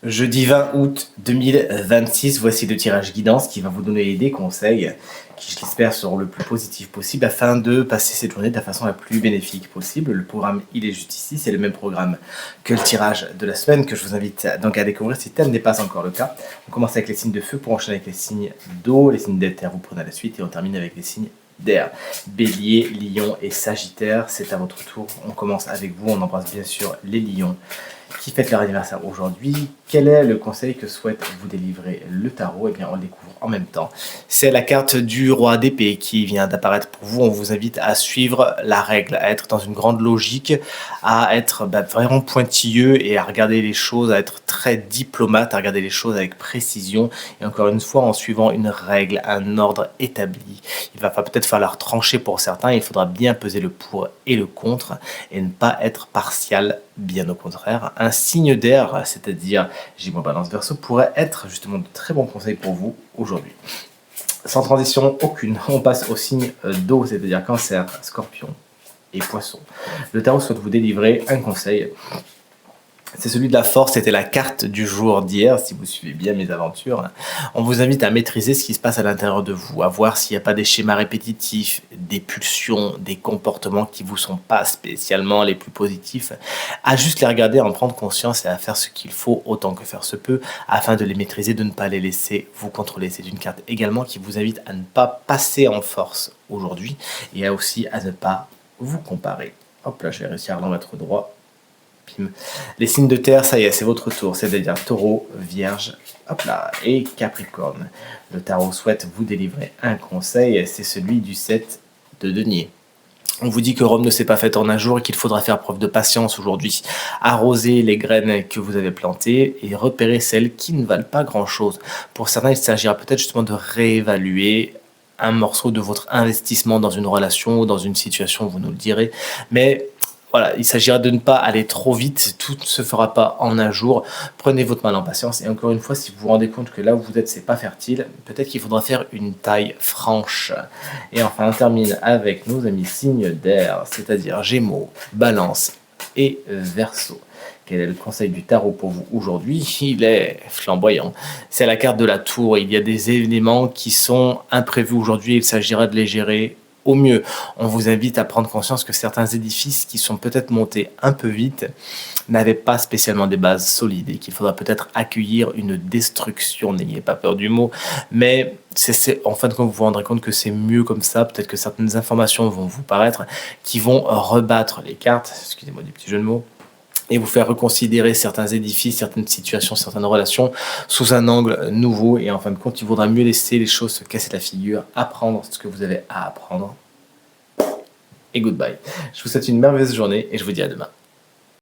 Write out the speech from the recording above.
Jeudi 20 août 2026, voici le tirage guidance qui va vous donner des conseils qui, je l'espère, seront le plus positifs possible afin de passer cette journée de la façon la plus bénéfique possible. Le programme, il est juste ici, c'est le même programme que le tirage de la semaine que je vous invite donc à découvrir si tel n'est pas encore le cas. On commence avec les signes de feu pour enchaîner avec les signes d'eau, les signes d'éther, vous prenez la suite et on termine avec les signes d'air. Bélier, Lion et Sagittaire, c'est à votre tour. On commence avec vous, on embrasse bien sûr les lions qui fêtent leur anniversaire aujourd'hui. Quel est le conseil que souhaite vous délivrer le tarot? Eh bien, on le découvre en même temps. C'est la carte du roi d'épée qui vient d'apparaître pour vous. On vous invite à suivre la règle, à être dans une grande logique, à être vraiment pointilleux et à regarder les choses, à être très diplomate, à regarder les choses avec précision et encore une fois en suivant une règle, un ordre établi. Il va peut-être falloir trancher pour certains, il faudra bien peser le pour et le contre et ne pas être partial, bien au contraire. Un signe d'air, c'est-à-dire Gémeaux, Balance, Verseau, pourrait être justement de très bons conseils pour vous aujourd'hui. Sans transition aucune, on passe au signe d'eau, c'est-à-dire Cancer, Scorpion et Poisson. Le tarot souhaite vous délivrer un conseil. C'est celui de la force, c'était la carte du jour d'hier, si vous suivez bien mes aventures. On vous invite à maîtriser ce qui se passe à l'intérieur de vous, à voir s'il n'y a pas des schémas répétitifs, des pulsions, des comportements qui ne vous sont pas spécialement les plus positifs, à juste les regarder, à en prendre conscience et à faire ce qu'il faut autant que faire se peut, afin de les maîtriser, de ne pas les laisser vous contrôler. C'est une carte également qui vous invite à ne pas passer en force aujourd'hui et aussi à ne pas vous comparer. Hop là, je vais réussir à remettre droit. Les signes de terre, ça y est, c'est votre tour, c'est-à-dire Taureau, Vierge, hop là, et Capricorne. Le tarot souhaite vous délivrer un conseil, c'est celui du 7 de denier. On vous dit que Rome ne s'est pas faite en un jour et qu'il faudra faire preuve de patience aujourd'hui. Arroser les graines que vous avez plantées et repérer celles qui ne valent pas grand-chose. Pour certains, il s'agira peut-être justement de réévaluer un morceau de votre investissement dans une relation ou dans une situation, vous nous le direz, mais voilà, il s'agira de ne pas aller trop vite, tout ne se fera pas en un jour. Prenez votre mal en patience et encore une fois, si vous vous rendez compte que là où vous êtes, c'est pas fertile, peut-être qu'il faudra faire une taille franche. Et enfin, on termine avec nos amis signes d'air, c'est-à-dire Gémeaux, Balance et Verseau. Quel est le conseil du tarot pour vous aujourd'hui? Il est flamboyant. C'est la carte de la tour. Il y a des événements qui sont imprévus aujourd'hui. Il s'agira de les gérer au mieux. On vous invite à prendre conscience que certains édifices qui sont peut-être montés un peu vite n'avaient pas spécialement des bases solides et qu'il faudra peut-être accueillir une destruction. N'ayez pas peur du mot, mais en fin de compte, vous vous rendrez compte que c'est mieux comme ça. Peut-être que certaines informations vont vous paraître qui vont rebattre les cartes, excusez-moi du petit jeu de mots, et vous faire reconsidérer certains édifices, certaines situations, certaines relations sous un angle nouveau. Et en fin de compte, il vaudra mieux laisser les choses se casser la figure, apprendre ce que vous avez à apprendre. Et goodbye. Je vous souhaite une merveilleuse journée et je vous dis à demain.